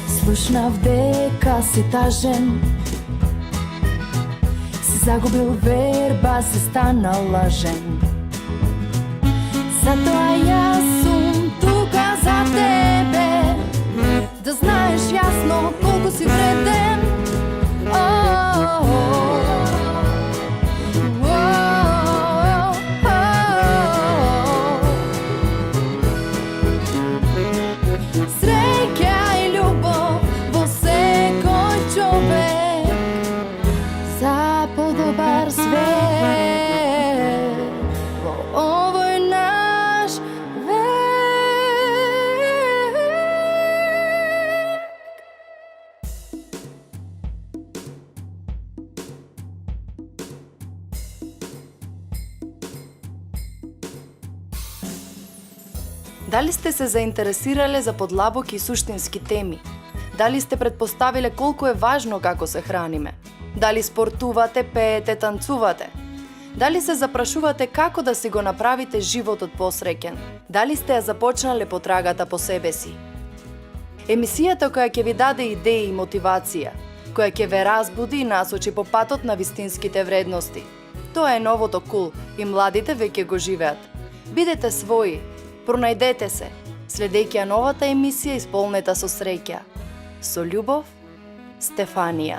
Слушнав дека си тажен, си загубил верба, си станал лажен. Затоа јас сум тука за тебе, да знаеш јасно колку си вреден. Среќа и љубов во секој човек, за подобар свет во овој наш век. Дали сте се заинтересирале за подлабоки и суштински теми? Дали сте предпоставиле колку е важно како се храниме? Дали спортувате, пеете, танцувате? Дали се запрашувате како да си го направите животот посреќен? Дали сте ја започнале потрагата по себе си? Емисијата која ќе ви даде идеи и мотивација, која ќе ве разбуди и насочи по патот на вистинските вредности. Тоа е новото кул и младите веќе го живеат. Бидете своји, пронајдете се, следејќи ја новата емисија исполнета со среќа. Со љубов, Стефанија.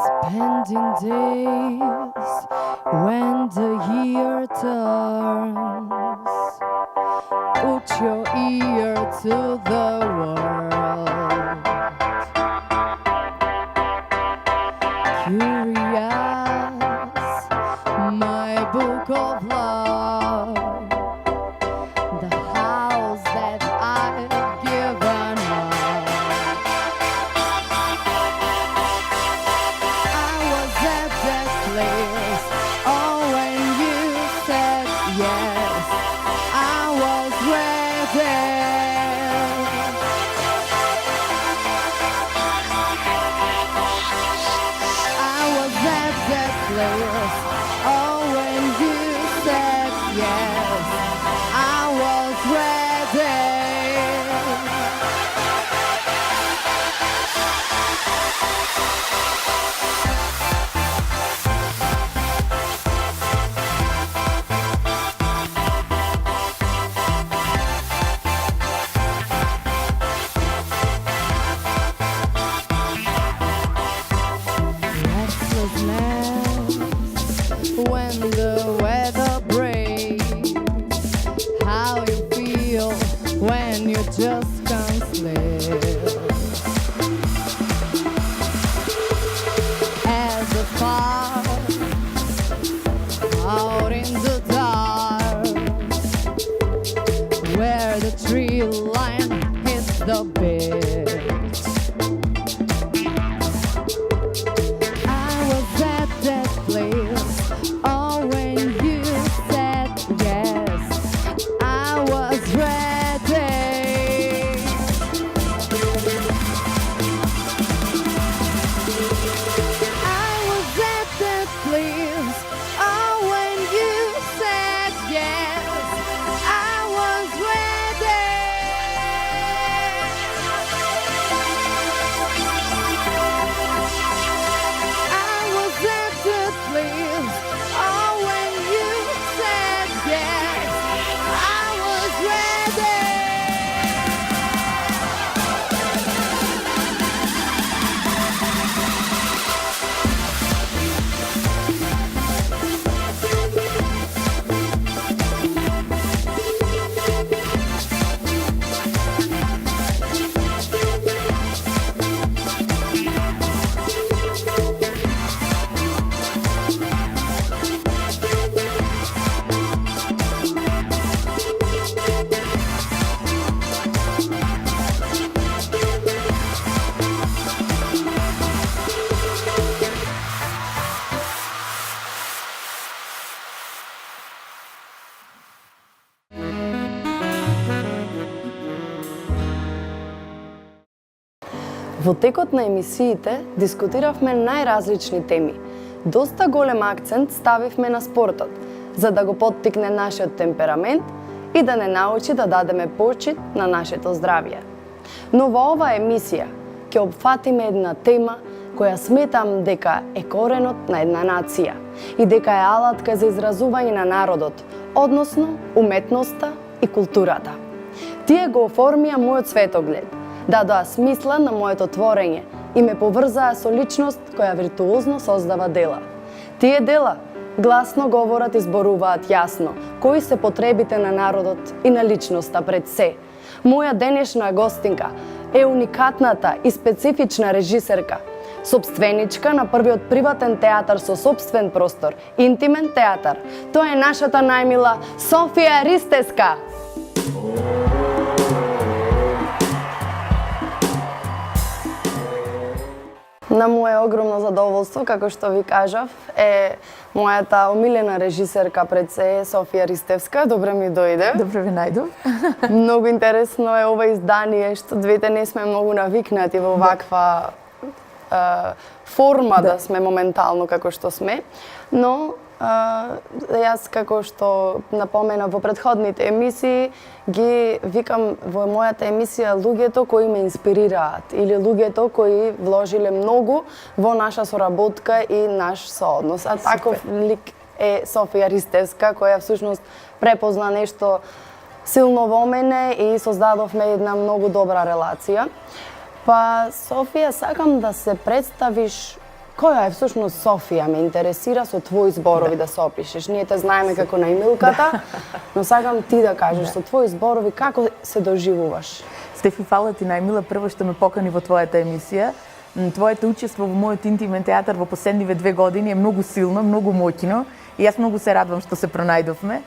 Spending days when the year turns, put your ear to the world. Curious, my book of love, the house that I've given up. I was at that place, oh, when you said yes, I was ready. I was at that place, oh, when you said yes, I was ready. Restlessness when the Во текот на емисиите дискутиравме најразлични теми. Доста голем акцент ставивме на спортот, за да го поттикне нашиот темперамент и да не научи да дадеме почит на нашето здравје. Но во оваа емисија ќе опфатиме една тема која сметам дека е коренот на една нација и дека е алатка за изразување на народот, односно уметноста и културата. Тие го оформија мојот светоглед, дадоа смисла на моето творење и ме поврзаа со личност која виртуозно создава дела. Тие дела гласно говорат и зборуваат јасно кои се потребите на народот и на личноста пред се. Моја денешна гостинка е уникатната и специфична режисерка, сопственичка на првиот приватен театар со сопствен простор, интимен театар. Тоа е нашата најмила Софија Ристевска. На мое огромно задоволство, како што ви кажав, е мојата омилена режисерка пред се Софија Ристевска. Добре ми дојде. Добре ви најдов. Многу интересно е ова издание, што двете не сме многу навикнати во ваква форма да сме моментално како што сме, но јас како што напомена во претходните емисии, ги викам во мојата емисија луѓето кои ме инспирираат или луѓето кои вложиле многу во наша соработка и наш сооднос. А таков лик е Софија Ристевска, која всушност препозна нешто силно во мене и создадовме една многу добра релација. Па, Софија, сакам да се представиш која е всушност Софија, ме интересира со твои зборови да се опишеш. Ние те знаеме како најмилката, но сакам ти да кажеш со твои зборови како се доживуваш. Стефи, фала ти најмила прво што ме покани во твојата емисија. Твоето учество во мојот интимен театар во последниве 2 години е многу силно, многу моќно и јас многу се радвам што се пронајдовме.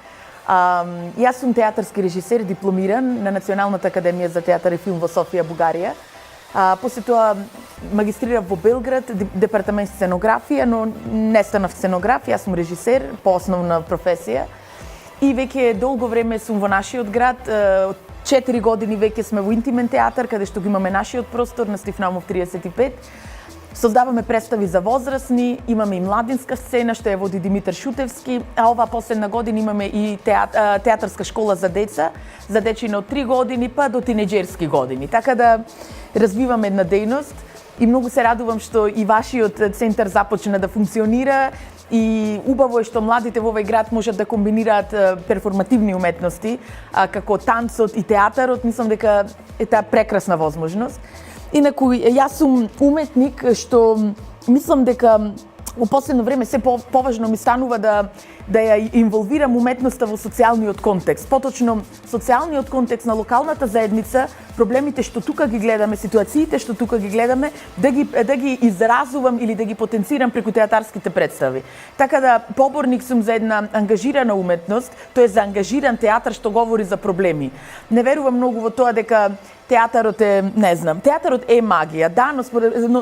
Јас сум театарски режисер, дипломиран на Националната академија за театар и филм во Софија, Бугарија. После тоа магистрирав во Белград, департамент сценографија, но не станав сценограф, јас сум режисер по основна професија. И веќе долго време сум во нашиот град, 4 години веќе сме во интимен театар, каде што го имаме нашиот простор на Стив Наумов 35. Создаваме представи за возрастни, имаме и младинска сцена што ја води Димитар Шутевски, а оваа последна година имаме и театарска школа за деца, за дечино од 3 години па до тинеџерски години. Така да развиваме една дејност и многу се радувам што и вашиот центар започна да функционира и убаво е што младите во овој град можат да комбинираат перформативни уметности, како танцот и театарот. Мислам дека е таа прекрасна возможност. Инаку, јас сум уметник што мислам дека во последно време се поважно ми станува да ја инволвирам уметноста во социјалниот контекст. Поточно, социјалниот контекст на локалната заедница, проблемите што тука ги гледаме, ситуациите што тука ги гледаме, да ги изразувам или да ги потенцирам преку театарските представи. Така да, поборник сум за една ангажирана уметност, тоа е за ангажиран театар што говори за проблеми. Не верувам многу во тоа дека театарот е, не знам, театарот е магија, да, но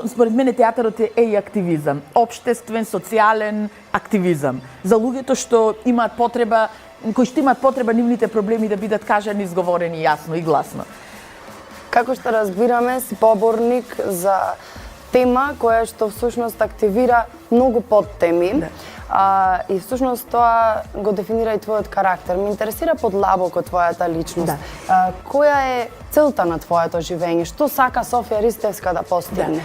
според мене театарот е и активизам, општествен, социјален активизам. За луѓето што имаат потреба, кои што имаат потреба нивните проблеми да бидат кажани, изговорени јасно и гласно. Како што разбираме, си поборник за тема која што всушност активира многу подтеми. И всушност тоа го дефинира и твојот карактер. Ме интересира подлабоко твојата личност. Која е целта на твоето живење? Што сака Софија Ристевска да постигне?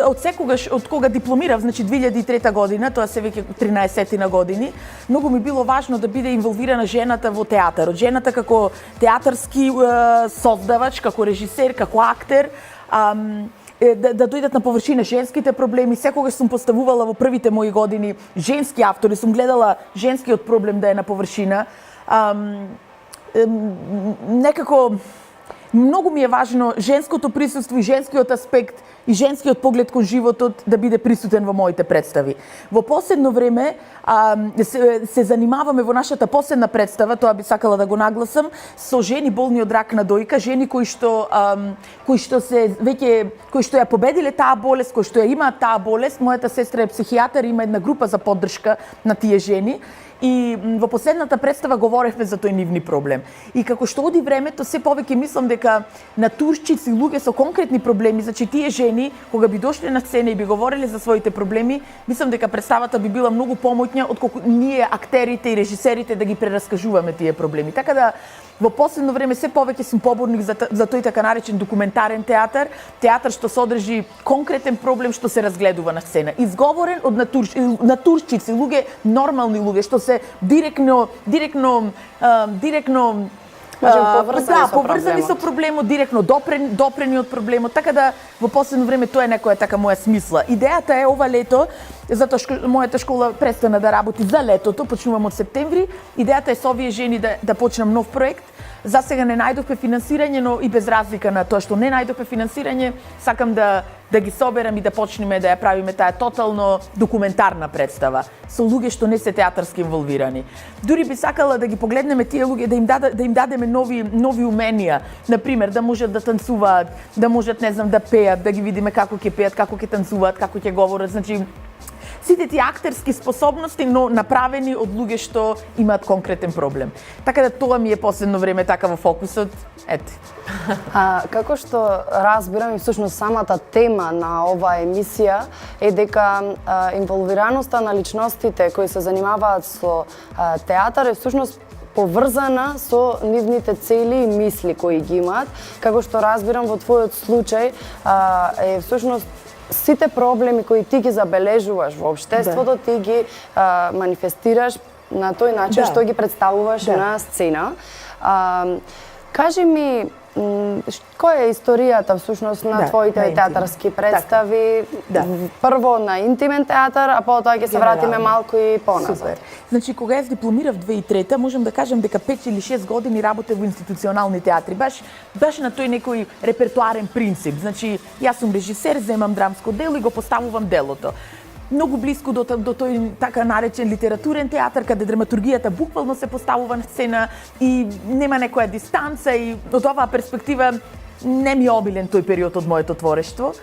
Од секогаш, од кога дипломирав, значи 2003 година, тоа се веќе 13 години, многу ми било важно да биде инволвирана жената во театарот. Жената како театарски создавач, како режисер, како актер, да дојдат на површина женските проблеми. Секогаш сум поставувала во првите мои години женски автори, сум гледала женскиот проблем да е на површина. Некако многу ми е важно женското присуство и женскиот аспект и женскиот поглед кон животот да биде присутен во моите представи. Во последно време се занимаваме во нашата последна представа, тоа би сакала да го нагласам, со жени болни од рак на дојка, жени кои што ја победиле таа болест, кои што ја имаат таа болест. Мојата сестра е психијатар, има една група за поддршка на тие жени. И во последната представа говоревме за тој нивни проблем. И како што оди времето, се повеќе мислам дека дека натуршчици, луѓе со конкретни проблеми, значи тие жени кога би дошли на сцена и би говореле за своите проблеми, мислам дека представата би била многу помоќна отколку ние актерите и режисерите да ги прераскажуваме тие проблеми. Така да во последно време се повеќе сум поборник за тој така наречен документарен театар, театар што содржи конкретен проблем што се разгледува на сцена, изговорен од натуршчици, луѓе, нормални луѓе што се директно поврзани со проблемот, директно допрени од проблемот, така да во последно време тоа е некоја така моја смисла. Идејата е ова лето, затоа што мојата школа престана да работи за летото, почнувам од септември, идејата е со овие жени да почнам нов проект. За сега не најдовме финансирање, но и без разлика на тоа што не најдовме финансирање, сакам да ги соберам и да почнеме да ја правиме таа тотално документарна представа со луѓе што не се театарски инволвирани. Дури би сакала да ги погледнеме тие луѓе, да им дадеме нови уменија, на пример да можат да танцуваат, да можат не знам да пеат, да ги видиме како ќе пеат, како ќе танцуваат, како ќе говорат, значи сите тие актерски способности, но направени од луѓе што имаат конкретен проблем. Така да тоа ми е последно време така во фокусот. Ете. Како што разбирам и всушност самата тема на оваа емисија е дека инволвираноста на личностите кои се занимаваат со театар е всушност поврзана со нивните цели и мисли кои ги имаат. Како што разбирам во твојот случај е всушност сите проблеми кои ти ги забележуваш во општеството, ти ги манифестираш на тој начин што ги представуваш на сцена. Кажи ми, која е историјата всушност на твоите театарски представи? Прво на интимен театар, а потоа ќе се вратиме малку и поназад. Значи, кога јас дипломирав 2003, можам да кажам дека 5 или 6 години работев во институционални театри, баш на тој некој репертуарен принцип. Значи, јас сум режисер, земам драмско дело и го поставувам делото. Многу блиску до тој така наречен литературен театар, каде драматургијата буквално се поставува на сцена и нема некоја дистанца, и од оваа перспектива не ми е обилен тој период од моето творештво.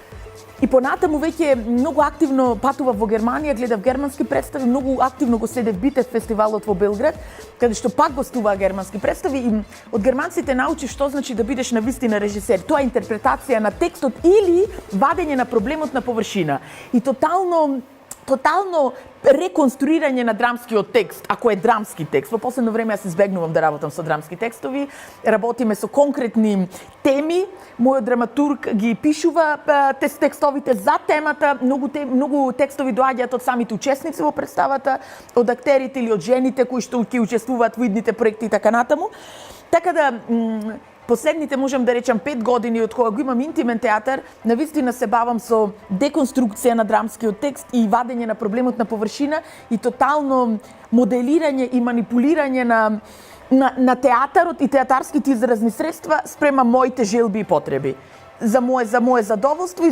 И понатаму веќе многу активно патував во Германија, гледав германски представи, многу активно го следев Битев фестивалот во Белград, каде што пак гостуваа германски представи и од германците научив што значи да бидеш навистина режисер. Тоа е интерпретација на текстот или вадење на проблемот на површина. И тотално реконструирање на драмскиот текст, ако е драмски текст. Во последно време јас избегнувам да работам со драмски текстови, работиме со конкретни теми, мојот драматург ги пишува текстовите за темата, многу текстови доаѓаат од самите учесници во представата, од актерите или од жените кои што ќе учествуваат во идните проекти и така натаму. Така да последните, можам да речам, 5 години од кога го имам интимен театар, навистина се бавам со деконструкција на драмскиот текст и вадење на проблемот на површина и тотално моделирање и манипулирање на театарот и театарските изразни средства спрема моите желби и потреби. За моје задоволство и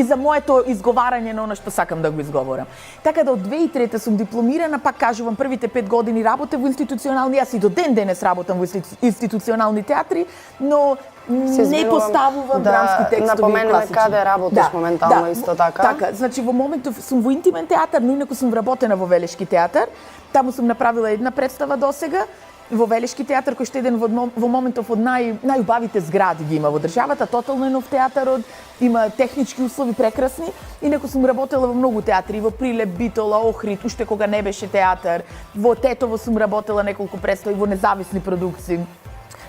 за моето изговарање на она што сакам да го изговорам. Така да од 2003 сум дипломирана, пак кажувам, првите 5 години работев во институционални, јас и до ден денес работам во институционални театри, но не поставувам драмски текстови. Напоменеме каде работиш моментално исто така. Така, значи во моментов сум во интимен театар, но инаку сум вработена во Велешки театар. Таму сум направила една представа досега. Во Велешки театар, кој што еден во моментов од најубавите згради ги има во државата, тотално е нов театарот, има технички услови прекрасни. Инаку сум работела во многу театри, во Прилеп, Битола, Охрид, уште кога не беше театар, во Тетово сум работела неколку представи, во независни продукции.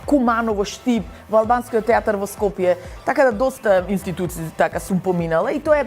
Куманово, Штип, во Албанскиот театар во Скопје. Така да доста институции така сум поминала и тоа е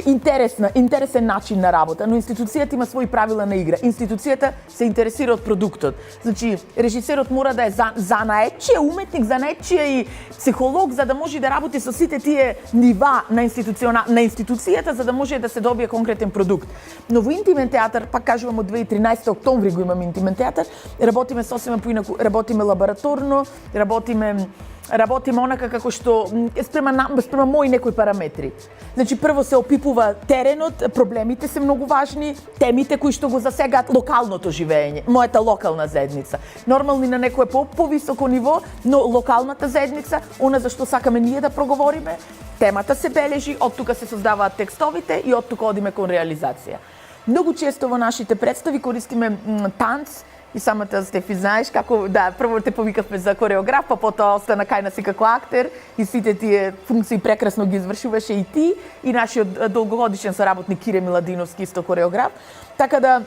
интересен начин на работа, но институцијата има своји правила на игра. Институцијата се интересира од продуктот. Значи, режисерот мора да е занаетчија, уметник, занаетчија и психолог за да може да работи со сите тие нива на институцијата за да може да се добие конкретен продукт. Но во интимен театар, пак кажувам од 2013 октомври го имам интимен театар, работиме сосема поинаку, работиме лабораторно, работиме онака како што спрема мои некои параметри. Значи прво се опипува теренот, проблемите се многу важни, темите кои што го засегаат локалното живење, мојата локална заедница. Нормално и на некое повисоко ниво, но локалната заедница, она за што сакаме ние да проговориме, темата се бележи, од тука се создаваат текстовите и од тука одиме кон реализација. Многу често во нашите представи користиме танц и самата Стефи, знаеш како, да, прво те повикавме за кореограф, па потоа остана кај нас и како актер и сите тие функции прекрасно ги извршуваше и ти и нашиот долгогодишен соработник Кире Миладиновски, исто кореограф. Така да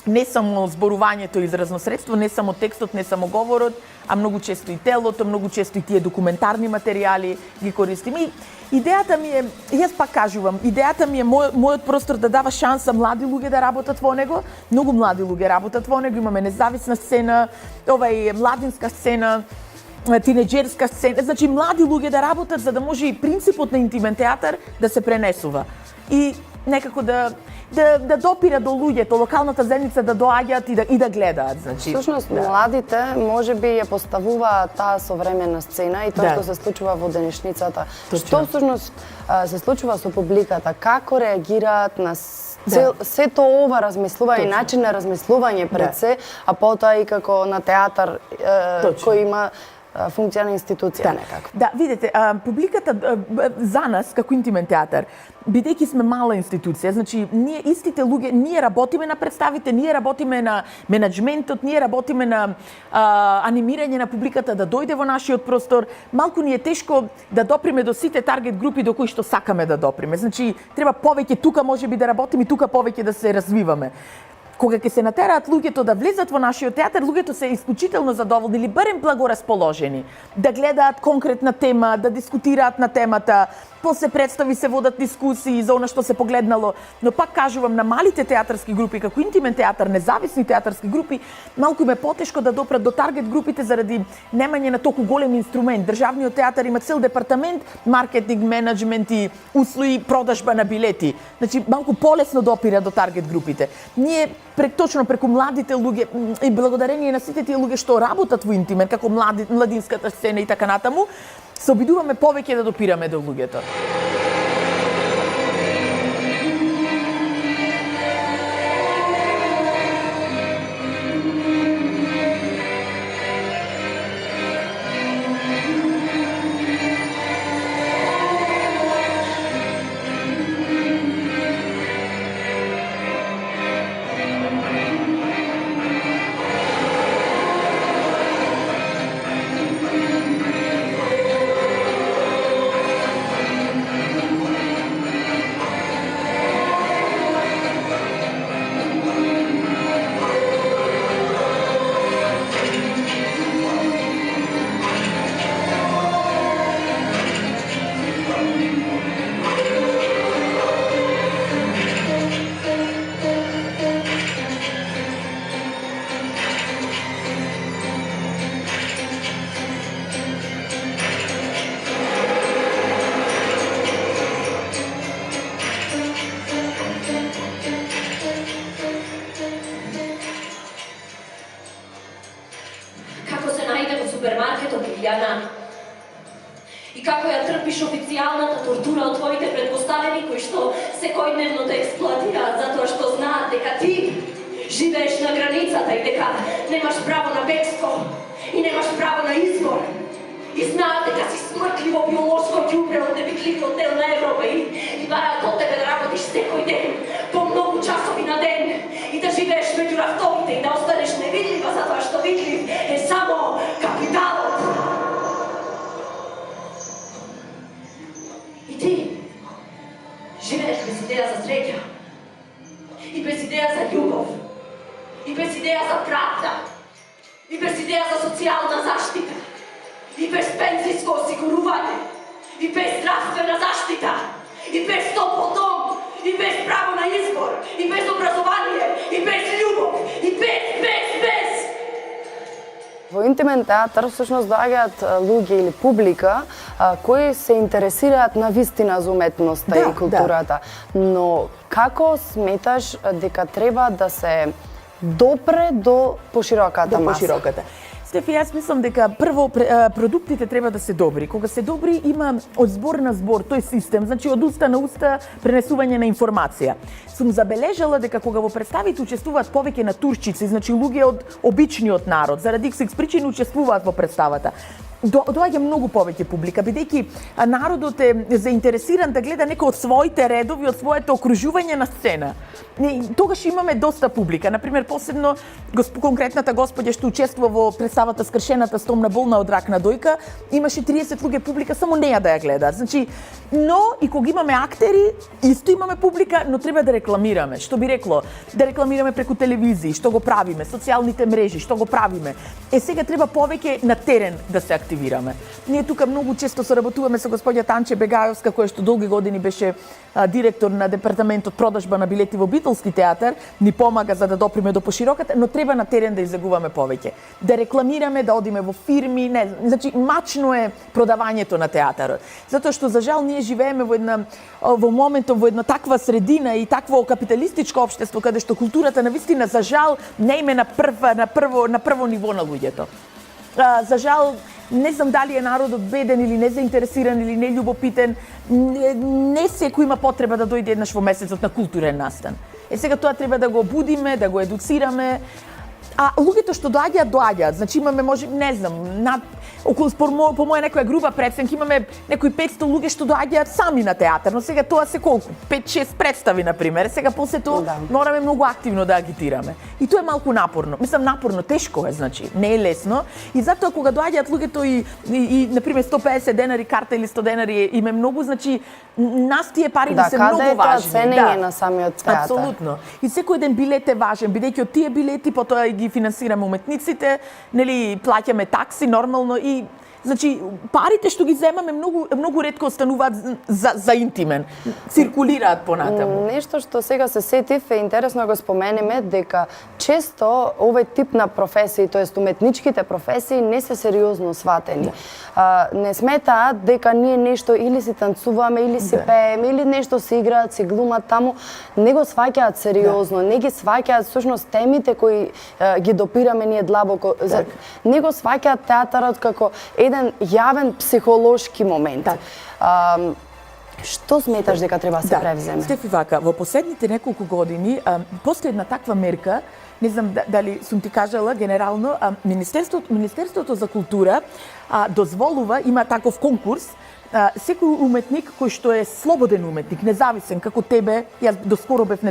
не само зборувањето изразно средство, не само текстот, не само говорот, а многу често и телото, многу често и тие документарни материјали ги користим. И идејата ми е, јас пак кажувам, идејата ми е мојот простор да дава шанса млади луѓе да работат во него. Многу млади луѓе работат во него, имаме независна сцена, младинска сцена, тинеџерска сцена, значи млади луѓе да работат за да може и принципот на интимен театар да се пренесува. И некако да допира до луѓето, локалната заедница да доаѓаат и да гледаат, значи. Всушност младите можеби ја поставуваат таа современа сцена и тоа што се случува во денешницата. Што всушност се случува со публиката, како реагираат на сето ова размислување, начин на размислување пред се, а потоа и како на театар кој има функција на институција некако. Да, видите, публиката за нас како интимен театар, бидејќи сме мала институција, значи ние истите луѓе, ние работиме на представите, ние работиме на менеджментот, ние работиме на анимирање на публиката да дојде во нашиот простор, малку ни е тешко да доприме до сите таргет групи до кои што сакаме да доприме. Значи треба повеќе тука можеби да работиме и тука повеќе да се развиваме. Кога ќе се натераат луѓето да влезат во нашиот театар, луѓето се исклучително задоволни или барем благорасположени, да гледаат конкретна тема, да дискутираат на темата, после представи се водат дискусии за она што се погледнало, но пак кажувам на малите театарски групи како интимен театар, независни театарски групи, малку им е потешко да допрат до таргет групите заради немање на толку голем инструмент. Државниот театар има цел департамент, маркетинг, менеджмент и услуги, продажба на билети. Значи малку полесно допира до таргет групите. Ние точно преку младите луѓе и благодарение на сите тие луѓе што работат во интимен, како младинската сцена и така натаму, се обидуваме повеќе да допираме до луѓето. И како ја трпиш официјалната тортура од твоите предпоставени кои што секојдневно те експлоатираат затоа што знаат дека ти живееш на границата и дека немаш право на бегство и немаш право на избор. И знаат дека си смртливо биолошко ѓубре од небитливиот дел на Европа и бараат од тебе да работиш секој ден, по многу часови на ден и да живееш меѓу рафтовите и да останеш невидлива затоа што видлив е само капиталот. И ти живееш без идеја за среќа и без идеја за љубов и без идеја за правда и без идеја за социјална заштита и без пензиско осигурување и без здравствена заштита и без топол дом и без право на избор и без образование и без љубов и без Во интимен театар всушност доаѓаат луѓе или публика кои се интересираат на вистина за уметноста и културата. Но како сметаш дека треба да се допре до пошироката маса? До пошироката. Стефи, јас мислам дека прво продуктите треба да се добри. Кога се добри, има од збор на збор, тој систем, значи од уста на уста пренесување на информација. Сум забележала дека кога во представите учествуваат повеќе натуршчици, значи луѓе од обичниот народ, заради секс причини учествуваат во представата. доаѓа многу повеќе публика, бидејќи народот е заинтересиран да гледа некој од своите редови, од своето окружување на сцена. Тогаш имаме доста публика. Например, посебно конкретната господја што учествува во представата Скршената стомна болна од рак на дојка, имаше 30 луѓе публика само неа да ја гледаат. Значи, но и кога имаме актери, исто имаме публика, но треба да рекламираме. Што би рекло, да рекламираме преку телевизии, што го правиме, социјалните мрежи, што го правиме. Сега треба повеќе на терен да се активираме. Ние тука многу често соработуваме со господја Танче Бегајовска, која што долги години беше директор на департаментот продажба на билети во Битолски театар, ни помага за да доприме до пошироката, но треба на терен да излегуваме повеќе. Да рекламираме, да одиме во фирми, не, значи мачно е продавањето на театарот. Затоа што за жал ние живееме во моментот во една таква средина и такво капиталистичко општество каде што културата навистина за жал не име на прво ниво на луѓето. За жал, не знам дали е народот беден или незаинтересиран или нељубопитен, не секој има потреба да дојде еднаш во месецот на културен настан. Сега тоа треба да го будиме, да го едуцираме, а луѓето што доаѓаат, значи имаме може, не знам, околу по моја некоја груба преценка имаме некои 500 луѓе што доаѓаат сами на театар, но сега тоа се колку 5-6 представи на пример. Сега после тоа мораме многу активно да агитираме. И тоа е малку напорно. Мислам напорно, тешко е, значи, не е лесно. И затоа кога доаѓаат луѓето и на пример 150 денари карта или 100 денари им е многу, значи нас тие пари да се многу важни. Да, ценење на самиот театар. Апсолутно. И секој ден билет е важен, бидејќи од тие билети потоа ги финансираме уметниците, нели плаќаме такси нормално и значи парите што ги земаме многу ретко остануваат за интимен, циркулираат понатаму. Нешто што сега се сетив е интересно да го споменеме дека често овој тип на професии, тоест уметничките професии не се сериозно сватени. Не сметаат дека ние нешто или си танцуваме, или си пееме, или нешто се играат, се глумат таму, не го сваќаат сериозно, не ги сваќаат всушност темите кои ги допираме ние длабоко. Не го сваќаат театарот како еден јавен психолошки момент. Што сметаш дека треба да се превземе? Стефи вака, во последните неколку години постои една таква мерка, не знам дали сум ти кажала генерално, Министерството за култура дозволува, има таков конкурс, секој уметник кој што е слободен уметник, независен како тебе, јас доскоро бев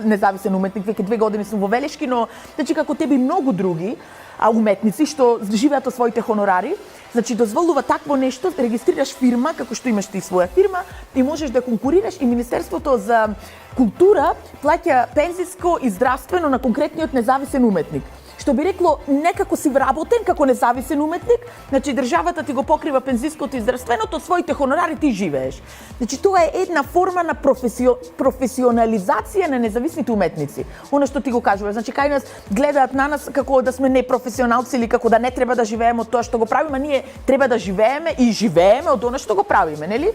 независен уметник, веќе 2 години сум во Велешки, но значи како тебе и многу други уметници што живеат од своите хонорари, значи дозволува такво нешто, регистрираш фирма, како што имаш ти своја фирма и можеш да конкурираш и Министерството за култура плаќа пензиско и здравствено на конкретниот независен уметник. Што би рекло, некако си вработен како независен уметник, значи државата ти го покрива пензиското и здравственото, своите хонорари ти живееш. Значи тоа е една форма на професионализација на независните уметници. Она што ти го кажува, значи кај нас гледаат на нас како да сме непрофесионалци или како да не треба да живееме од тоа што го правиме, ние треба да живееме и живееме од она што го правиме, нели?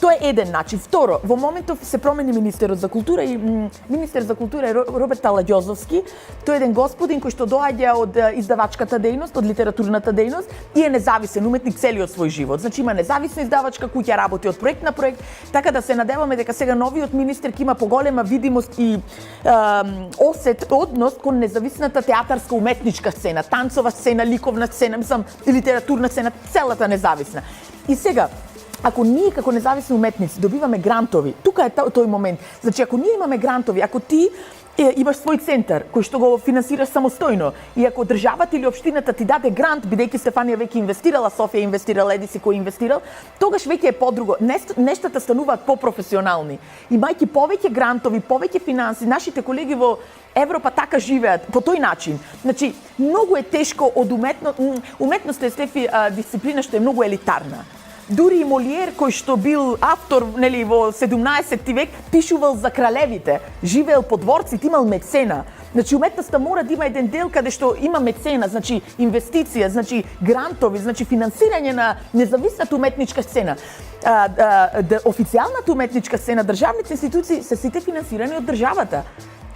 Тоа е еден начин. Второ, во моментов се промени министерот за култура и министер за култура е Роберт Аладјозовски. Тој е еден господин кој што доаѓа од издавачката дејност, од литературната дејност и е независен уметник целиот свој живот. Значи има независна издавачка куќа, работи од проект на проект, така да се надеваме дека сега новиот министер ќе има поголема видимост и однос кон независната театарска уметничка сцена, танцова сцена, ликовна сцена, мислам, литературна сцена, целата независна. И сега ако ние како независни уметници добиваме грантови, тука е тој момент. Значи ако ние имаме грантови, ако ти имаш свој центар кој што го финансираш самостојно и ако државата или општината ти даде грант, бидејќи Стефанија веќе инвестирала, Софија инвестирала, едиси кој инвестирал, тогаш веќе е подруго. Нештата стануваат попрофесионални. Имајќи повеќе грантови, повеќе финанси, нашите колеги во Европа така живеат, по тој начин. Значи, многу е тешко од уметноста е, Стефи, дисциплина што е многу елитарна. Дури и Молиер, кој што бил автор, нели, во 17 век, пишувал за кралевите, живеел по дворците, имал мецена. Значи, уметноста мора да има еден дел каде што има мецена, значи инвестиција, значи грантови, значи финансирање на независната уметничка сцена. Официјалната уметничка сцена, државните институции се сите финансирани од државата.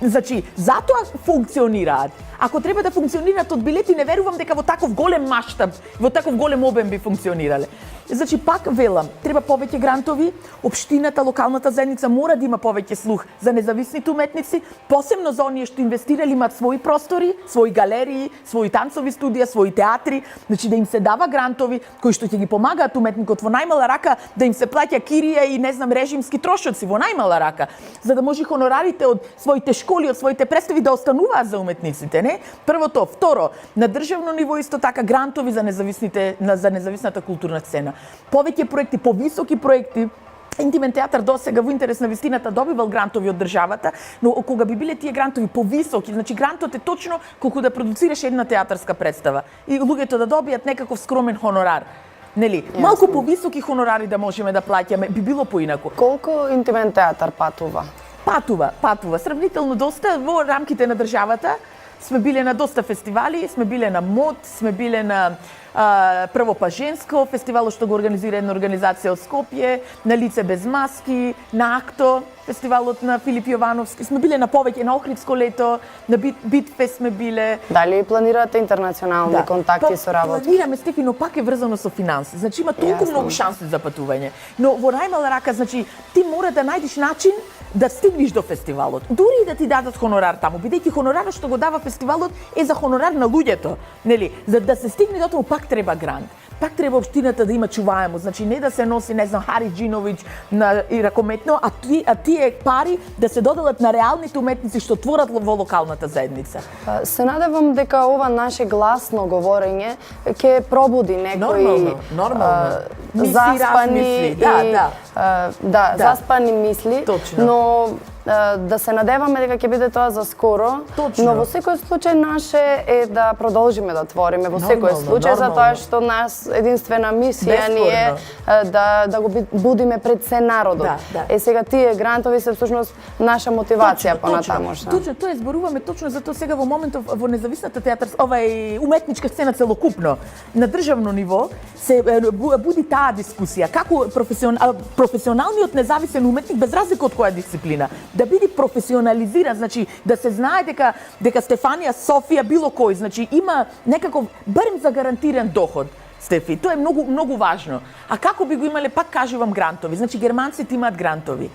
Значи, затоа функционираат. Ако треба да функционираат од билети, не верувам дека во таков голем маштаб, во таков голем обем би функционирале. Значи пак велам, треба повеќе грантови, општината, локалната заедница мора да има повеќе слух за независните уметници, посебно за оние што инвестирали, имаат своји простори, своји галерии, своји танцови студија, своји театри, значи да им се дава грантови кои што ќе ги помагаат уметникот во најмала рака да им се плаќа кирија и не знам режимски трошоци во најмала рака, за да може хонорарите од своите школи, од своите представи да остануваат за уметниците, не? Првото, второ, на државно ниво исто така грантови за независната културна сцена. Повеќе проекти, повисоки проекти. Интимен театар досега во интерес на вистината добивал грантови од државата, но кога би биле тие грантови повисоки, значи грантот е точно колку да продуцираш една театарска представа и луѓето да добијат некаков скромен хонорар. Нели? Малку повисоки хонорари да можеме да плаќаме, би било поинаку. Колку интимен театар патува? Патува. Сравнително доста во рамките на државата. Сме биле на доста фестивали, сме биле на МОД, сме биле на прво па женско, фестивалот што го организира една организација од Скопје, на Лице без маски, на АКТО, фестивалот на Филип Јовановски. Сме биле на повеќе, на Охридско лето, на Битфест сме биле. Дали планирате интернационални контакти со работа? Планираме, Стефи, но пак е врзано со финанси. Значи има толку многу шанси за патување. Но во најмала рака, значи ти мора да најдеш начин да стигнеш до фестивалот. Дури и да ти дадат хонорар таму, бидејќи хонорарот што го дава фестивалот е за хонорар на луѓето, нели? За да се стигне до тоа пак треба грант. Пак треба општината да има чуваемост, значи не да се носи, не знам, Хариџиновиќ на и ракометно, а тие пари да се доделат на реалните уметници што творат во локалната заедница. Се надевам дека ова наше гласно говорење ќе пробуди некои нормално. заспани заспани мисли, Точно. но да се надеваме дека ќе биде тоа за скоро, Точно. но во секој случај наше е да продолжиме да твориме во секој случај, затоа што нас единствена мисија ни е да го будиме пред се народот. Да. Сега тие грантови се всушност наша мотивација понатамошна. Точно, тоа зборуваме точно за тоа сега во моментов во независната театарска, уметничка сцена целокупно на државно ниво се буди таа дискусија како професионалниот независен уметник без разлика од која дисциплина да биде професионализиран, значи да се знае дека Стефанија, Софија, било кој, значи има некаков барем за гарантиран доход. Стефи, тоа е многу важно. А како би го имале, пак кажувам, грантови. Значи германците имаат грантови.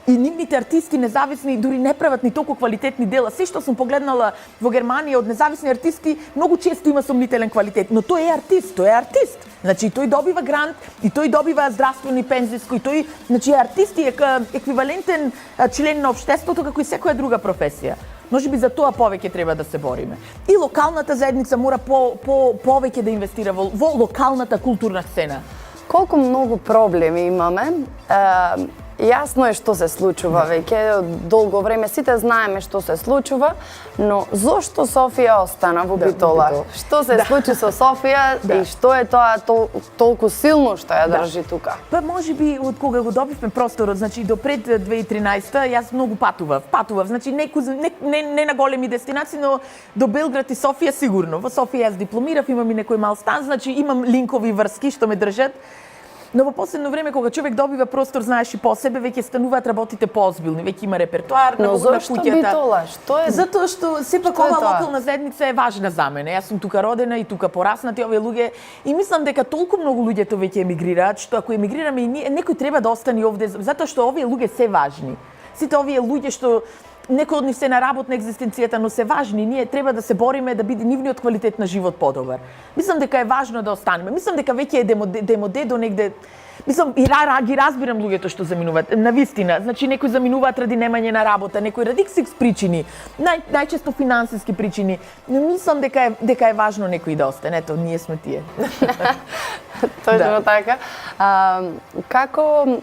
И нивните артисти независни дури не прават ни толку квалитетни дела. Се што сум погледнала во Германија од независни артисти, многу често има сомнителен квалитет, но тој е артист. Значи тој добива грант и тој добива здравствени пензијско и тој, значи артист е еквивалентен член на општеството како и секоја друга професија. Може би за тоа повеќе треба да се бориме. И локалната заедница мора повеќе да инвестира во локалната културна сцена. Колку многу проблеми имаме. Јасно е што се случува веќе долго време, сите знаеме што се случува, но зошто Софија остана во Битола? Што се случи со Софија и што е тоа толку силно што ја држи тука? Па можеби од кога го добивме просторот, значи до пред 2013 јас многу патував, значи не на големи дестинации, но до Белград и Софија сигурно. Во Софија јас дипломирав, имам и некој мал стан, значи имам линкови врски што ме држат. Но во последно време кога човек добива простор, знаеш и по себе, веќе стануваат работите поозбилни, веќе има репертоар на куќата. Но зошто Битола? Што е? Затоа што сепак ова локална заедница е важна за мене. Јас сум тука родена и тука пораснати овие луѓе и мислам дека толку многу луѓето веќе емигрираат, што ако емигрираме и ние, некој треба да остане овде, затоа што овие луѓе се важни. Сите овие луѓе што некои од нив се на работ на екзистенцијата, но се важни. Ние треба да се бориме да биде нивниот квалитет на живот подобар. Мислам дека е важно да останеме. Мислам дека веќе е демоде до негде. Мислам, и ги разбирам луѓето што заминуваат. Навистина, значи некои заминуваат ради немање на работа, некои ради X причини, најчесто финансиски причини. Но мислам дека е важно некои да остане. Ето, ние сме тие. Точно така. Како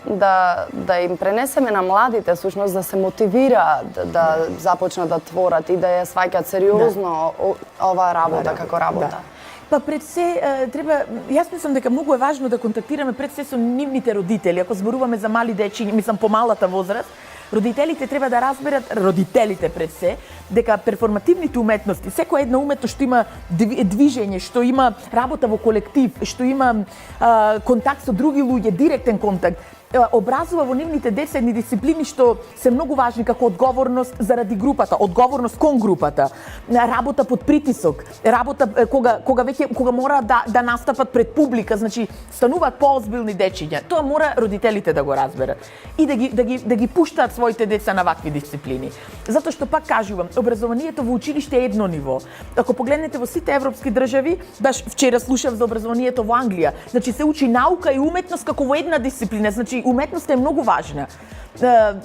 да им пренесеме на младите, всушност да се мотивираат да започнат да творат и да ја сваќаат сериозно оваа работа како работа? Па пред се треба, јас мислам дека многу е важно да контактираме пред се со нивните родители. Ако зборуваме за мали дечи, мислам по малата возраст, родителите треба да разберат, родителите пред се, дека перформативните уметности, секоја една уметност што има движење, што има работа во колектив, што има контакт со други луѓе, директен контакт, образува во нивните деца едни дисциплини што се многу важни, како одговорност заради групата, одговорност кон групата, работа под притисок, работа кога мора да настапат пред публика, значи стануваат поозбилни дечиња. Тоа мора родителите да го разберат и да ги пуштаат своите деца на вакви дисциплини. Затоа што пак кажувам, образованието во училиште е едно ниво. Ако погледнете во сите европски држави, баш вчера слушав за образованието во Англија, значи се учи наука и уметност како во една дисциплина, значи уметноста е многу важна.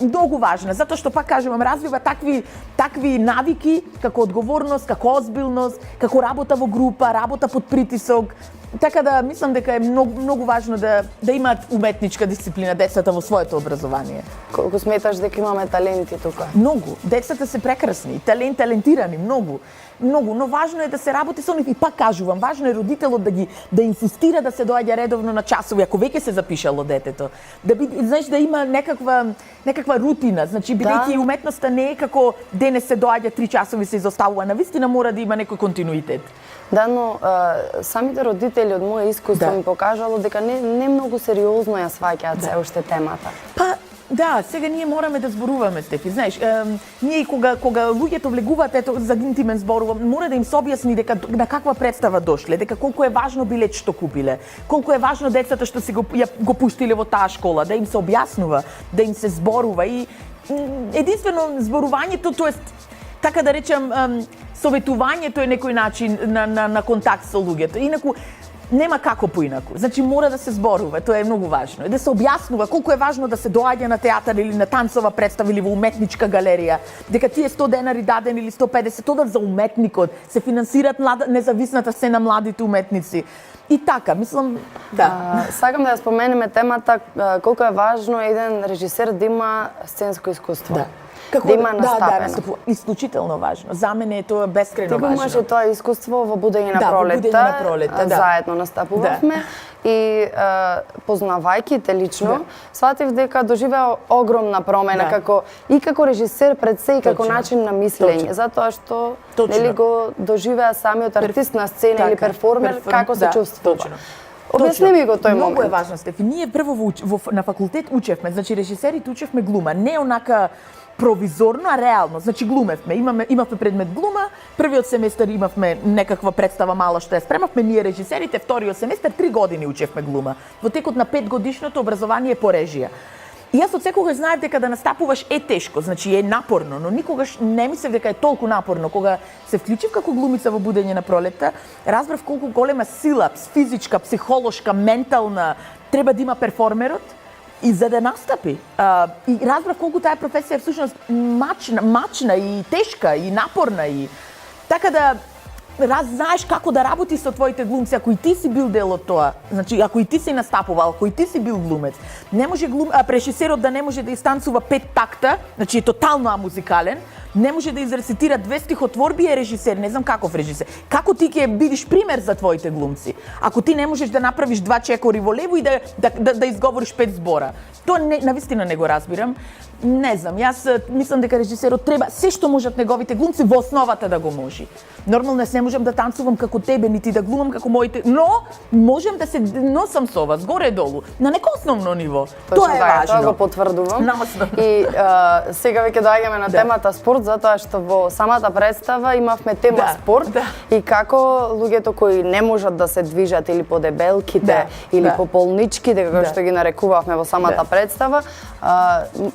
Многу важна, затоа што пак кажувам, развива такви навики како одговорност, како озбилност, како работа во група, работа под притисок. Така да мислам дека е многу важно да имаат уметничка дисциплина децата во своето образование. Колку сметаш дека имаме таленти тука? Многу. Децата се прекрасни, талентирани, многу, но важно е да се работи со нив и пак кажувам, важно е родителот да инсистира да се доаѓа редовно на часови, ако веќе се запишало детето. Да има некаква рутина, значи бидејќи уметноста не е како денес се доаѓа 3 часови се изоставува, навистина мора да има некој континуитет. Да, но самите родители од моје искуство ми покажало дека не многу сериозно ја сваќаат се уште темата. Па да, сега ние мораме да зборуваме, Стефи. Знаеш, ние кога луѓето влегуваат, ето за интимен зборувам, мора да им се објасни дека на каква представа дошле, дека колку е важно билет што купиле, колку е важно децата што си го пуштиле во таа школа, да им се објаснува, да им се зборува и единствено зборувањето, тоест така да речам, советувањето е некој начин на контакт со луѓето. Инаку нема како поинаку. Значи мора да се зборува, тоа е многу важно. Да се објаснува колку е важно да се доаѓа на театар или на танцова представа или во уметничка галерија, дека тие 100 денари дадени или 150 одат за уметникот, се финансираат независната сцена младите уметници. И така, мислам, да. Сакам да ја споменеме темата колку е важно еден режисер да има сценско искуство. Да. Да има настапено. Да, исклучително важно. За мене е тоа бескрајно важно. Ти го имаше тоа искуство во Будење на пролетта, заедно настапувавме и познавајќи те лично, сватив дека доживеа огромна промена како режисер пред се и како начин на мислење, затоа што нели го доживеа самиот артист на сцена или перформер како се чувствува. Објасни ми го тој момент. Многу е важно, Стефи. Ние прво на факултет учевме, значи режисерите учевме глума, не онака провизорно, а реално. Значи глумевме. Имавме предмет глума, првиот семестар имавме некаква представа мала што ја спремавме ние режисерите, вториот семестар 3 години учевме глума. Во текот на 5 годишното образование по режија. И јас од секогаш знаев дека да настапуваш е тешко, значи е напорно, но никогаш не мислев дека е толку напорно. Кога се вклучив како глумица во Будење на пролетта, разбрав колку голема сила, физичка, психолошка, ментална треба да има перформерот и за да настапи. И разбрав колку таа професија е всушност мачна и тешка и напорна и така да знаеш како да работиш со твоите глумци, ако и ти си бил дел од тоа, значи ако и ти си настапувал, ако и ти си бил глумец, не може режисерот да не може да истанцува 5 такта, значи е тотално амузикален, не може да изрецитира 2 стихотворби, е режисер, не знам каков режисер. Како ти ќе бидиш пример за твоите глумци? Ако ти не можеш да направиш 2 чекори во лево и да изговориш 5 збора. Тоа навистина не го разбирам. Не знам, јас мислам дека режисерот треба се што можат неговите глумци во основата да го може. Нормално не можам да танцувам како тебе, нити да глумам како моите, но можам да се носам со вас горе долу на неко основно ниво. Тоа е важно. Тоа го потврдувам. И сега веќе доаѓаме на темата спорт, затоа што во самата представа имавме тема спорт и како луѓето кои не можат да се движат или по дебелките или по полничките, како што ги нарекувавме во самата представа,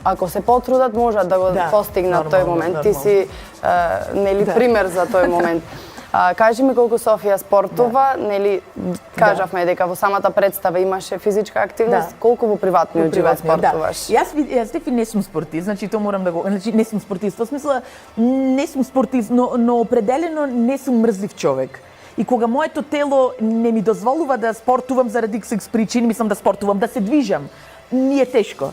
ако се потрудат можат да го постигнат тој момент. Ти си нели пример за тој момент. Кажи ми колку Софија спортува, нели кажавме дека во самата представа имаше физичка активност, колку во приватниот живот спортуваш? Јас Стефи не сум спортист, значи тоа морам да го, значи не сум спортист, во смисла не сум спортист, но определено не сум мрзлив човек. И кога моето тело не ми дозволува да спортувам заради X причини, мислам да спортувам, да се движам, ми е тешко.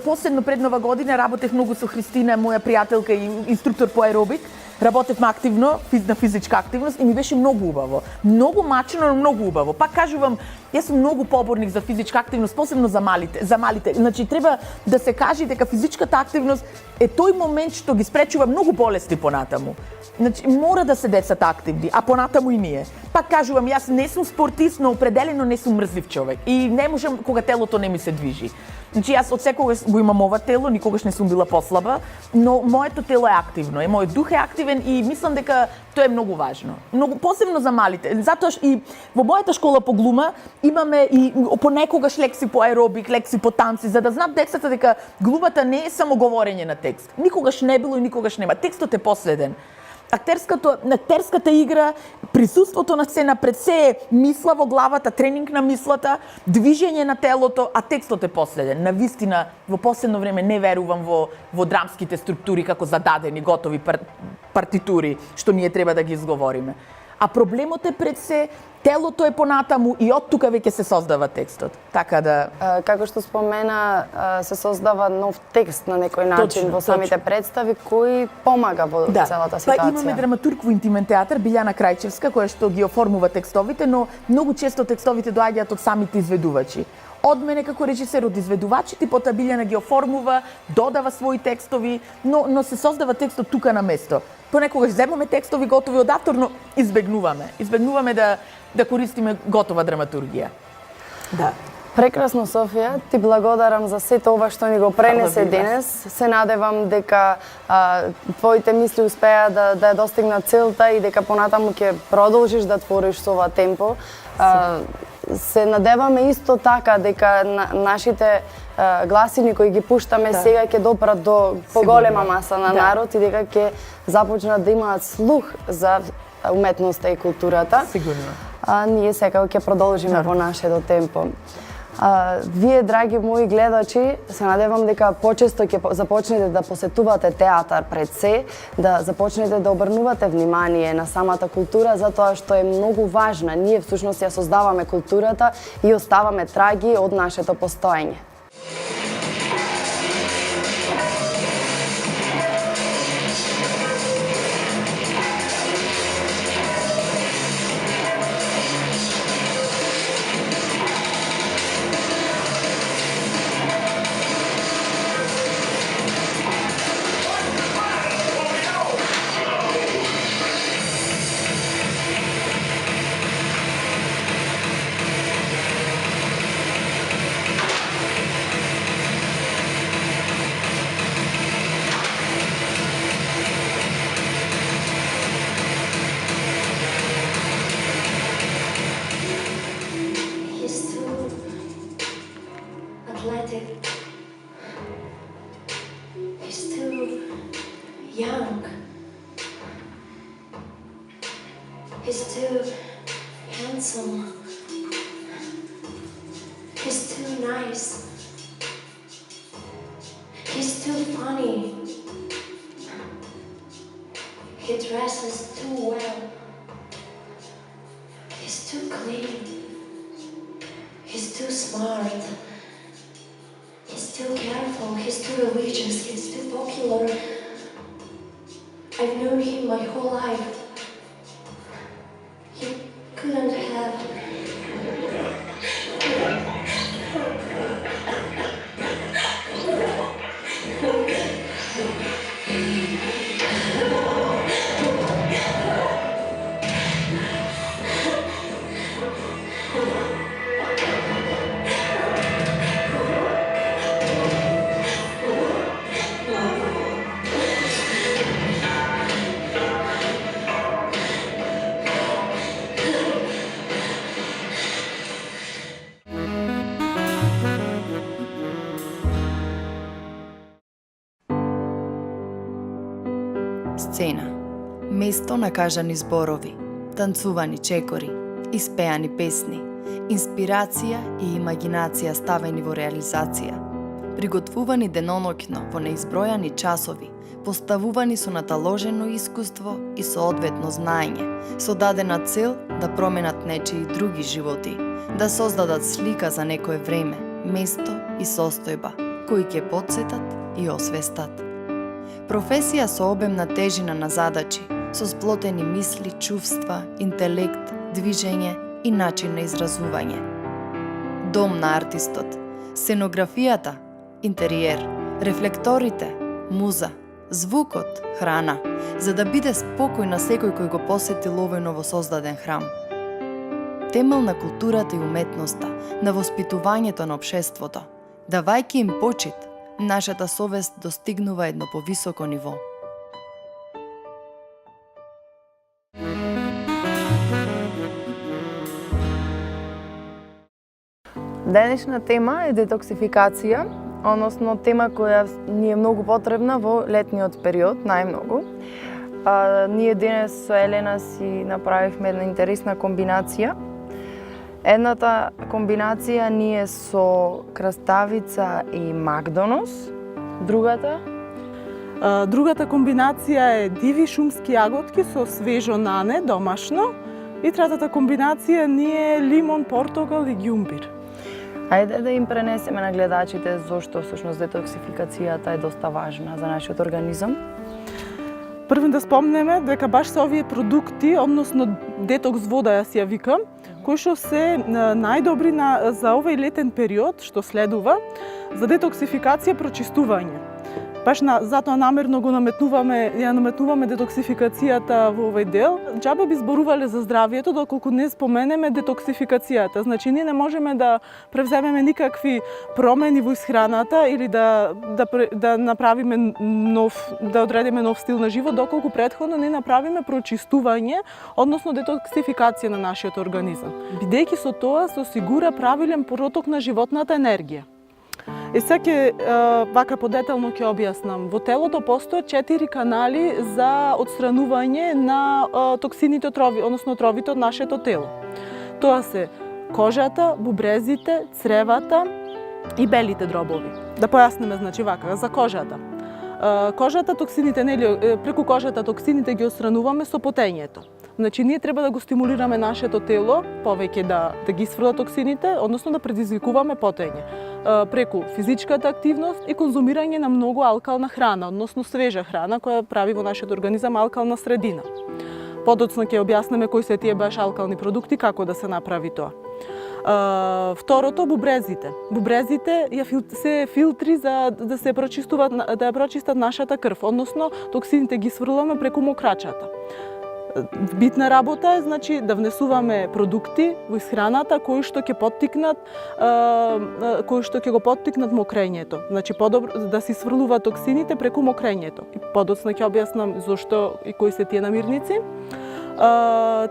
Последно пред Нова година работев многу со Христина, моја пријателка и инструктор по аеробик. Работевме активно на физичка активност и ми беше многу убаво. Многу мачно, но многу убаво. Пак кажувам, јас сум многу поборник за физичка активност, посебно за малите. Значи треба да се каже дека физичката активност е тој момент што ги спречува многу болести понатаму. Значи мора да се децата активни, а понатаму и ние. Пак кажувам, јас не сум спортист, но определено не сум мрзлив човек и не можам кога телото не ми се движи. Значи јас од секогаш го имам ова тело, никогаш не сум била послаба, но моето тело е активно, мојот дух е активен и мислам дека тоа е многу важно. Многу посебно за малите. Затоа и во мојата школа по глума имаме и понекогаш лекции по аеробик, лекции по танци, за да знаат децата дека глумата не е само говорење на текст. Никогаш не било и никогаш нема. Текстот е последен. Актерската игра, присуството на сцена, пред се е мисла во главата, тренинг на мислата, движење на телото, а текстот е последен. Навистина, во последно време не верувам во драмските структури како зададени, готови партитури, што ние треба да ги изговориме. А проблемот е пред се, телото е понатаму и од тука веќе се создава текстот. Така да... Како што спомена, се создава нов текст на некој начин во самите представи кој помага во целата ситуација. Па имаме драматург во Интимен театар, Билјана Крајчевска, која што ги оформува текстовите, но многу често текстовите доаѓаат од самите изведувачи. Од мене како режисер, од изведувачите, потоа Билјана ги оформува, додава своји текстови, но се создава текстот тука на место. Понекогаш земаме текстови готови од автор, но избегнуваме да користиме готова драматургија. Да. Прекрасно, Софија, ти благодарам за сето ова што ни го пренесе денес. Се надевам дека твоите мисли успеа да ја достигнат целта и дека понатаму ќе продолжиш да твориш со ова темпо. Се надеваме исто така дека нашите гласини кои ги пуштаме сега ќе допрат до поголема маса на народ и дека ќе започнат да имаат слух за уметноста и културата. Сигурно. Ние секако ќе продолжиме во нашето темпо. Вие, драги мои гледачи, се надевам дека почесто ќе започнете да посетувате театар пред се, да започнете да обрнувате внимание на самата култура, затоа што е многу важна. Ние всушност ја создаваме културата и оставаме траги од нашето постоење. He's too young. He's too handsome. He's too nice. He's too funny. He dresses too well. He's too clean. He's too smart. He's too careful. He's too religious. He's too popular. I've known him my whole life. He couldn't have. Сцена. Место на кажани зборови, танцувани чекори, испеани песни, инспирација и имагинација ставени во реализација, приготвувани деноноќно во неизбројани часови, поставувани со наталожено искуство и соодветно знаење, со дадена цел да променат нечии други животи, да создадат слика за некое време, место и состојба, кои ќе потсетат и освестат. Професија со обемна тежина на задачи, со сплотени мисли, чувства, интелект, движење и начин на изразување. Дом на артистот, сценографијата, интериер, рефлекторите, муза, звукот, храна, за да биде спокој на секој кој го посети овој новосоздаден храм. Темел на културата и уметноста, на воспитувањето на општеството, давајќи им почит, нашата совест достигнува едно повисоко ниво. Денешна тема е детоксификација, односно тема која ни е многу потребна во летниот период, најмногу. Ние денес со Елена си направивме една интересна комбинација. Едната комбинација ни е со краставица и макдонос, другата Другата комбинација е диви шумски јаготки со свежо нане, домашно. И третата комбинација ни е лимон, портокал и ѓумбир. Ајде да им пренесеме на гледачите зошто всушност детоксификацијата е доста важна за нашиот организам. Прво да спомнеме дека баш се овие продукти, односно детокс вода јас ја викам, кои што се најдобри за овој летен период што следува за детоксификација, прочистување. Баш затоа намерно ја наметнуваме детоксификацијата во овој дел. Џабе би зборувале за здравието доколку не споменеме детоксификацијата. Значи ние не можеме да превземеме никакви промени во исхраната или да направиме да одредиме нов стил на живот доколку претходно не направиме прочистување, односно детоксификација на нашиот организам. Бидејќи со тоа се осигура правилен проток на животната енергија. И сега вака подетално ќе објаснам. Во телото постојат 4 канали за отстранување на токсините, отрови, односно отровите од нашето тело. Тоа се кожата, бубрезите, цревата и белите дробови. Да појаснеме, значи вака, за кожата. Кожата, токсините, преку кожата токсините ги отстрануваме со потењето. Значи, ние треба да го стимулираме нашето тело повеќе да ги исфрла токсините, односно да предизвикуваме потење. Преку физичката активност и конзумирање на многу алкална храна, односно свежа храна која прави во нашиот организам алкална средина. Подоцна ќе објаснеме кои се тие баш алкални продукти, како да се направи тоа. Второто, бубрезите. Бубрезите се филтри за да се прочистуваат, да ја прочистат нашата крв, односно токсините ги сврламе преку мокрачата. Битна работа е, значи, да внесуваме продукти во исхраната кои што ќе го поттикнат мокрењето. Значи, подобро да се сврлуваат токсините преку мокрењето. И подоцна ќе објаснам зошто и кои се тие намирници.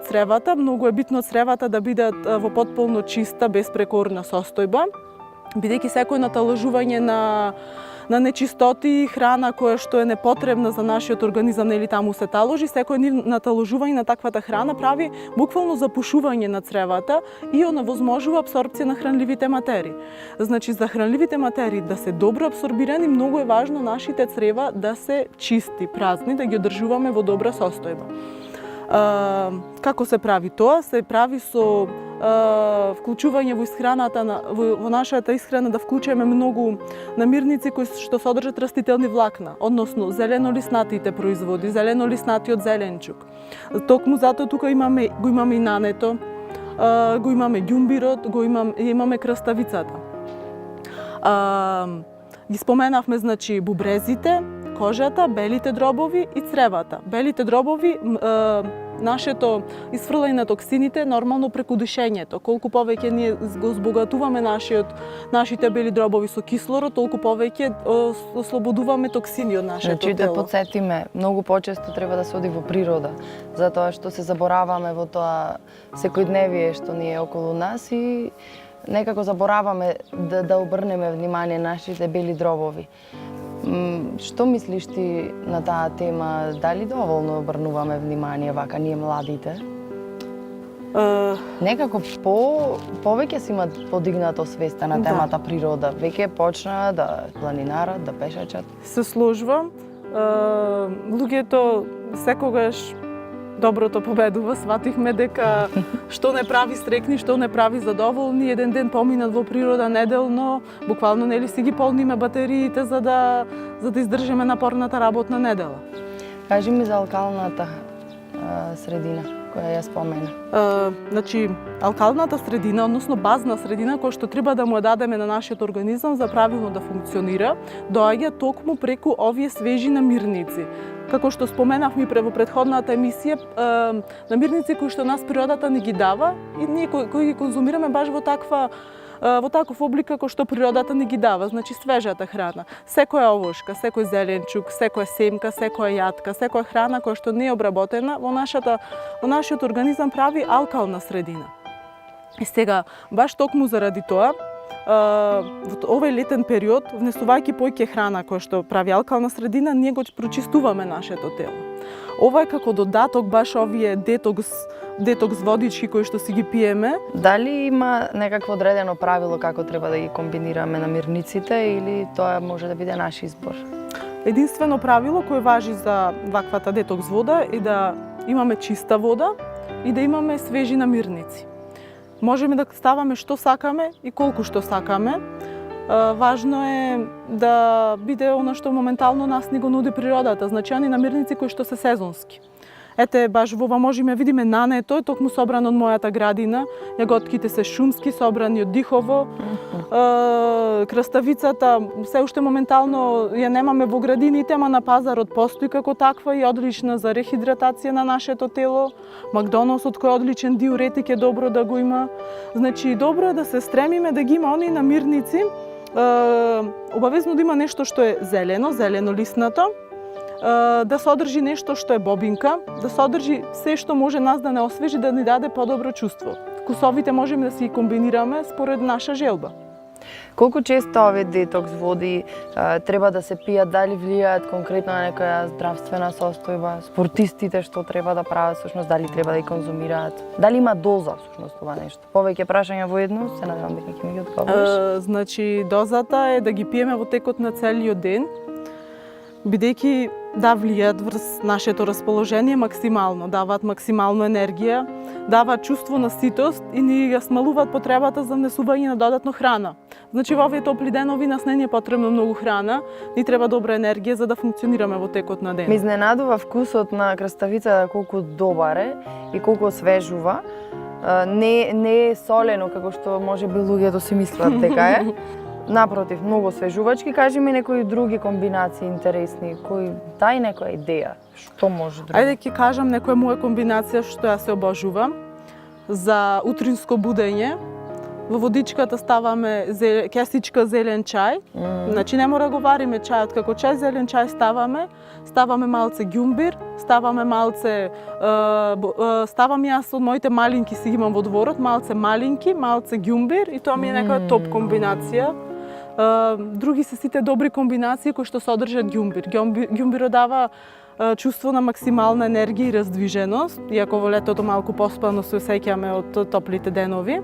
Цревата, многу е битно цревата да бидат во потполно чиста, безпрекорна состојба, бидејќи секој наталажување на нечистоти, храна која што е непотребна за нашиот организам, нели таму се таложи, секој наталожување на таквата храна прави буквално запушување на цревата и оневозможува апсорбција на хранливите материи. Значи, за хранливите материи да се добро апсорбирани, многу е важно нашите црева да се чисти, празни, да ги одржуваме во добра состојба. Како се прави тоа? Се прави со вклучување во исхраната, во нашата исхрана да вклучиме многу намирници кои што содржат растителни влакна, односно зеленолиснатите производи, зеленолиснатиот зеленчук. Токму затоа тука го имаме и нането, го имаме ѓумбирот, имаме краставицата. Ги споменавме, значи, бубрезите, кожата, белите дробови и цревата. Белите дробови, нашето исфрлање на токсините нормално преку дишењето. Колку повеќе ние го збогатуваме нашите бели дробови со кислород, толку повеќе ослободуваме токсини од нашето тело. Значи, да потсетиме, многу почесто треба да се оди во природа, затоа што се забораваме во тоа секојдневие што ни е околу нас и некако забораваме да обрнеме внимание на нашите бели дробови. Што мислиш ти на таа тема? Дали доволно обрнуваме внимание вака ние младите? Некако повеќе си имат подигнато свеста на темата природа. Веќе почнаа да планинарат, да пешачат. Се сложувам. Луѓето секогаш доброто победува, сватихме дека што не прави стрекни, што не прави задоволни, еден ден поминат во природа неделно, буквално нели си ги полниме батериите за да издржиме напорната работна недела. Кажи ми за алкалната средина која ја спомена. Значи, алкалната средина, односно базна средина која што треба да му ја дадеме на нашиот организам за правилно да функционира, доаѓа токму преку овие свежи намирници. Како што споменавме во претходната емисија, намирници кои што нас природата ни ги дава и ние кои ги конзумираме баш во таков облик како што природата ни ги дава, значи свежата храна. Секоја овошка, секој зеленчук, секоја семка, секоја јатка, секоја храна која што не е обработена во нашиот организам прави алкална средина. И сега, баш токму заради тоа, во овој летен период, внесувајќи поќе храна која што прави алкална средина, ние го прочистуваме нашето тело. Ова е како додаток баш овие детокс водички кои што си ги пиеме. Дали има некакво одредено правило како треба да ги комбинираме намирниците или тоа може да биде наш избор? Единствено правило кое важи за ваквата детокс вода е да имаме чиста вода и да имаме свежи намирници. Можеме да ставаме што сакаме и колку што сакаме. Важно е да биде она што моментално нас ни го нуди природата, значи они намирници кои што се сезонски. Ете, баш во ова можеме видиме нането, е токму собрано од мојата градина, јаготките се шумски, собрани од дихово, краставицата се уште моментално ја немаме во градините, ама на пазарот постои како таква и одлична за рехидратација на нашето тело. Макдоналдсот кој е одличен диуретик е добро да го има. Значи, добро е да се стремиме да ги има оние намирници, обавезно да има нешто што е зелено лиснато, да содржи нешто што е бобинка, да содржи се што може нас да не освежи, да ни даде подобро чувство. Вкусовите можеме да си ги комбинираме според наша желба. Колку често овие детокс води треба да се пијат, дали влијаат конкретно на некоја здравствена состојба, спортистите што треба да прават, всушност дали треба да ги конзумираат, дали има доза всушност ова нешто? Повеќе прашања во едно, се надевам дека ќе ми ги одговориш. Значи, дозата е да ги пиеме во текот на целиот ден, бидејќи да влијаат врз нашето расположение максимално, даваат максимално енергија, даваат чувство на ситост и ни ја смалуваат потребата за внесување на додатно храна. Значи во овие топли денови нас не ни е потребно многу храна, ни треба добра енергија за да функционираме во текот на ден. Ме изненадува вкусот на краставица колку добар е и колку освежува. Не е солено како што можеби луѓето си мислат дека е. Напротив, многу освежувачки. Кажи ми некои други комбинации интересни, дај некоја идеја, што може друго? Ајде ќе кажам некоја моја комбинација што ја се обожувам. За утринско будење, во водичката ставаме кесичка зелен чај. Значи не мора го вариме чајот како чај, зелен чај ставаме малце ѓумбир, ставаме јас од моите малинки си имам во дворот, малце малинки, малце ѓумбир и тоа ми е некоја топ комбинација. Други се сите добри комбинации кои што содржат ѓумбир. Ѓумбирот дава чувство на максимална енергија и раздвиженост, иако во летото малку поспано се осеќаме од топлите денови.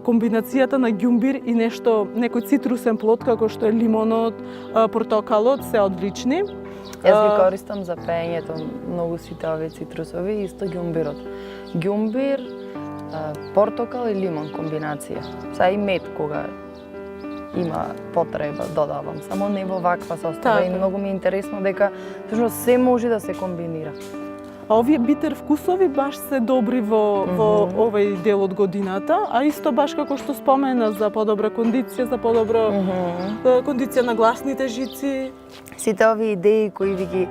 Комбинацијата на ѓумбир и некој цитрусен плод како што е лимонот, портокалот се одлични. Јас ги користам за пеењето многу сите овие цитрусови, исто ѓумбирот. Ѓумбир, портокал и лимон комбинација. Са и мед кога има потреба додавам, само не во ваква состојба и многу ми е интересно дека всушност се може да се комбинира. А овие битер вкусови баш се добри во овој дел од годината, а исто баш како што спомена за подобра кондиција, за подобра кондиција на гласните жици. Сите овие идеи кои ви ги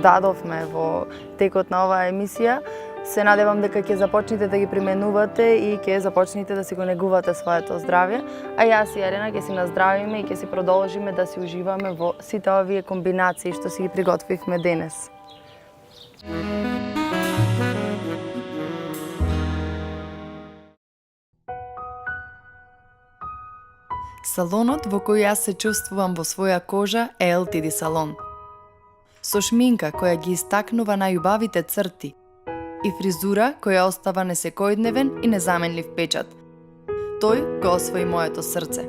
дадовме во текот на оваа емисија, се надевам дека ќе започнете да ги применувате и ќе започнете да си го негувате своето здравје, а јас и Елена ќе си наздравиме и ќе си продолжиме да си уживаме во сите овие комбинации што си ги приготвивме денес. Салонот во кој јас се чувствувам во своја кожа е LTD салон. Со шминка која ги истакнува најубавите црти и фризура која остава несекојдневен и незаменлив печат. Тој го освои моето срце.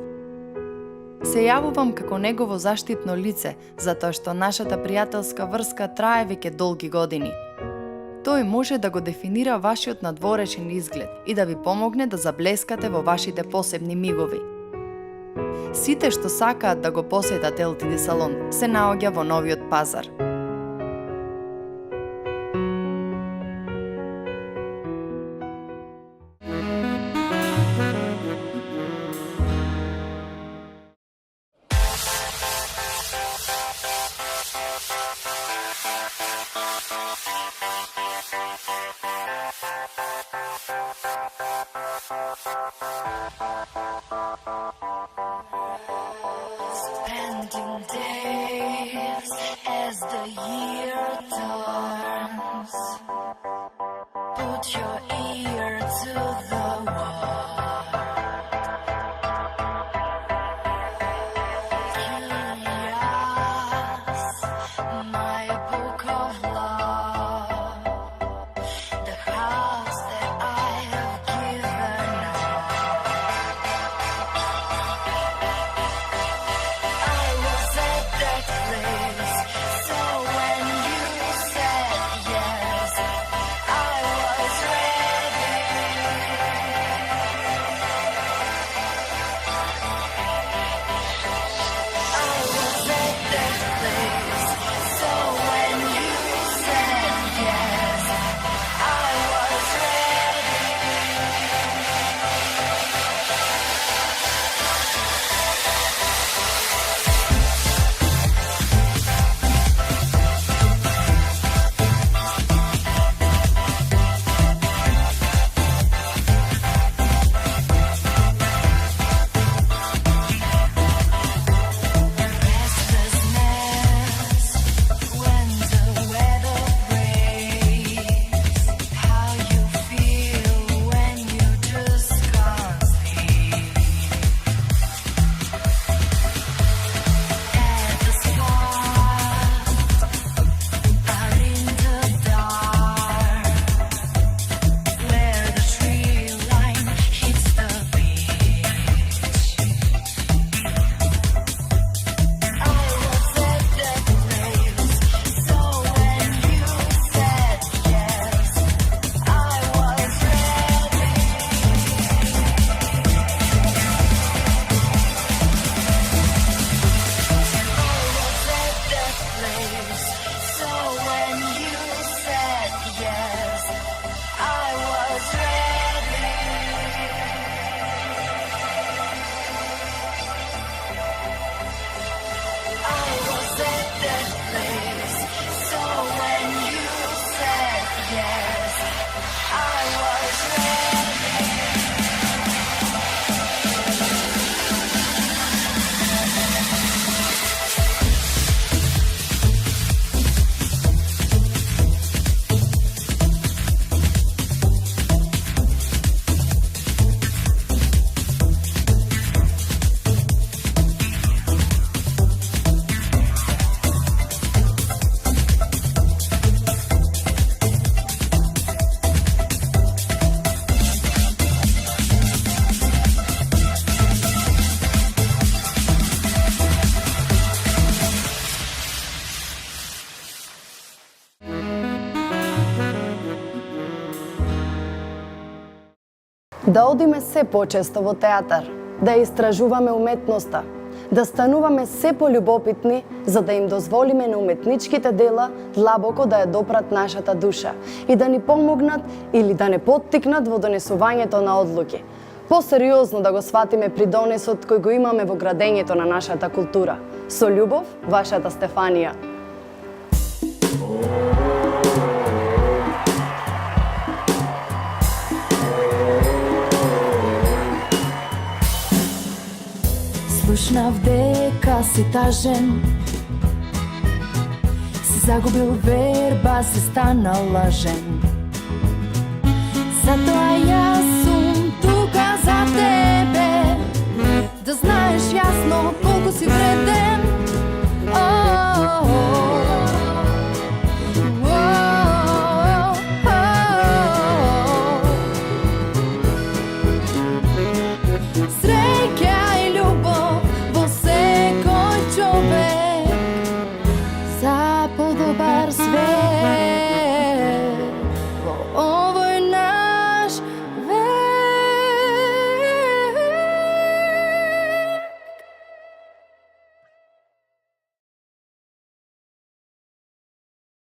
Се јавувам како негово заштитно лице, затоа што нашата пријателска врска трае веќе долги години. тој може да го дефинира вашиот надворешен изглед и да ви помогне да заблескате во вашите посебни мигови. Сите што сакаат да го посетат LTD салон се наоѓа во новиот пазар. Spending days as the year turns. Put your ear to the wall. Curious, my book of love. The house that I have given up. I was at that place, so when you said yes, I was ready. I was at that place, so when you said yes, I was ready. Restlessness when the weather breaks. How you feel when you just can't sleep. At the spot out in the dark, where the tree line hits the beach. I was at that place, so when you said yes, I was ready. I was at that place, so when you said yes, I was ready. I was at that place, so when you said yes, I was ready. Да одиме се почесто во театар, да ја истражуваме уметноста, да стануваме се полюбопитни, за да им дозволиме на уметничките дела длабоко да ја допрат нашата душа и да ни помогнат или да не поттикнат во донесувањето на одлуки. Посериозно да го сватиме придонесот кој го имаме во градењето на нашата култура. Со љубов, вашата Стефанија. Слушнав дека си тажен, си загубил верба, си станал лажен. Затоа јас сум тука за тебе, да знаеш јасно колку си вреден.